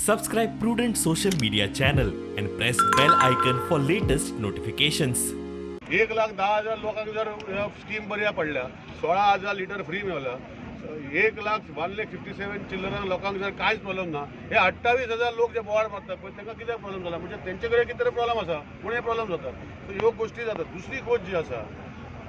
Subscribe Prudent social media channel and press bell icon for latest notifications. 1,10,000 लोकांक जर scheme बऱ्या पडल्या 16,000 litter free मेळला 1,57 चिल्लर लोकांक जर कांयच प्रॉब्लेम ना हे 28,000 लोक जे बोवाळ मारतात पण तांकां कितें प्रॉब्लेम जाला म्हणजे तेंचे कडेन कितें तरी प्रॉब्लेम आसा पूण हे प्रॉब्लेम जाता सो ह्यो गोष्टी जातात. दुसरी गोष्ट जी आसा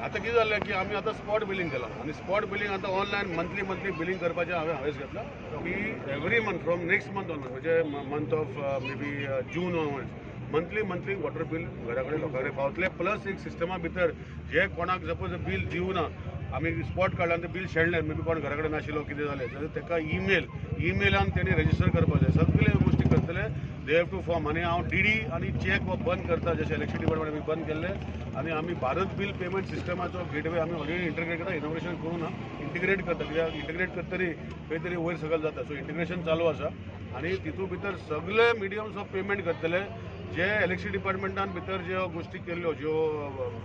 आता कितें जालें की आमी आतां स्पॉट बिलींग केलां आणि स्पॉट बिलींग आतां ऑनलायन मंथली बिलींग करपाचें हांवें घेतलां की every month from next month onward म्हणजे month of May be June onwards monthly water bill घरा कडेन लोकां कडेन पावतले प्लस एक सिस्टमा भितर जे कोणाक सपोज बील दिवना आमी स्पॉट काडला आनी बील शेणलें मे बी कोण घरा कडेन नाशिल्लो कितें जालें जाल्यार ताका ईमेलान तेणी रजिस्टर करपाक जाय सगळे गोश्टी करतले दे हॅव टू फॉर्म आनी हांव डीडी आनी चॅक बंद करता जशें इलेक्ट्रिसिटी डिपार्टमेंट आमी बंद केल्ले आनी आमी भारत बील पेमेंट सिस्टमाचो गेटवे आमी ऑलरेडी इंटिग्रेट करता इनोग्रेशन करून इंटिग्रेट करता कित्याक इंटिग्रेट करतरी खंय तरी वयर सकयल जाता सो इंटिग्रेशन चालू आसा आनी तितून भितर सगळे मिडियम्स ऑफ पेमेंट करतले जे इलेक्ट्रिसिटी डिपार्टमेंटान भितर ज्यो गोष्टी केल्ल्यो ज्यो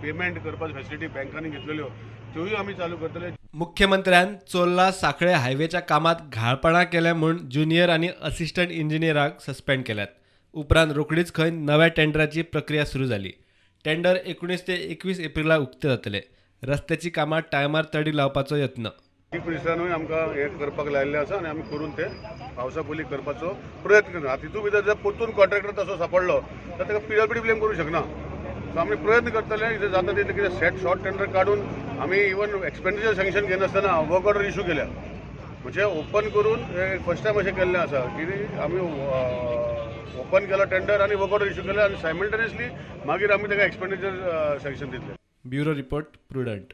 पेमेंट करपाच्यो फॅसिलिटी बँकांनी घेतलेल्यो त्योय आमी चालू करतले. मुख्यमंत्र्यान चोरला साखळे हायवेच्या कामात घाळपणा केले म्हूण ज्युनियर आणि असिस्टंट इंजिनियरांक सस्पेंड केल्यात. उपरांत रोखडीच खंय नव्या टेंडराची प्रक्रिया सुरू जाली. टेंडर 19 ते 21 एप्रिलाक उक्ते जातले. रस्त्याची कामां टायमार तडी लावपाचो यत्न पुलिसांनूय आमकां हे करपाक लायिल्लें आसा आनी आमी करून ते पावसा पयलीं करपाचो प्रयत्न करता. तितून भितर जर परतून कॉन्ट्रॅक्टर तसो सांपडलो तर ताका पीडब्ल्यूडी ब्लेम करूंक शकना. सो आमी प्रयत्न करतले इथे जाता तितले कितें सेट शॉर्ट टेंडर काडून आमी इवन एक्सपेंडिचर सँक्शन घेनासतना वर्क ऑर्डर इशू केल्या म्हणजे ओपन करून फर्स्ट टायम अशें केल्लें आसा की आमी ओपन केलो टेंडर आनी वर्क ऑर्डर इशू केले आनी सायमल्टेनियसली मागीर आमी ताका एक्सपेंडिचर सँक्शन दितले. Bureau report prudent.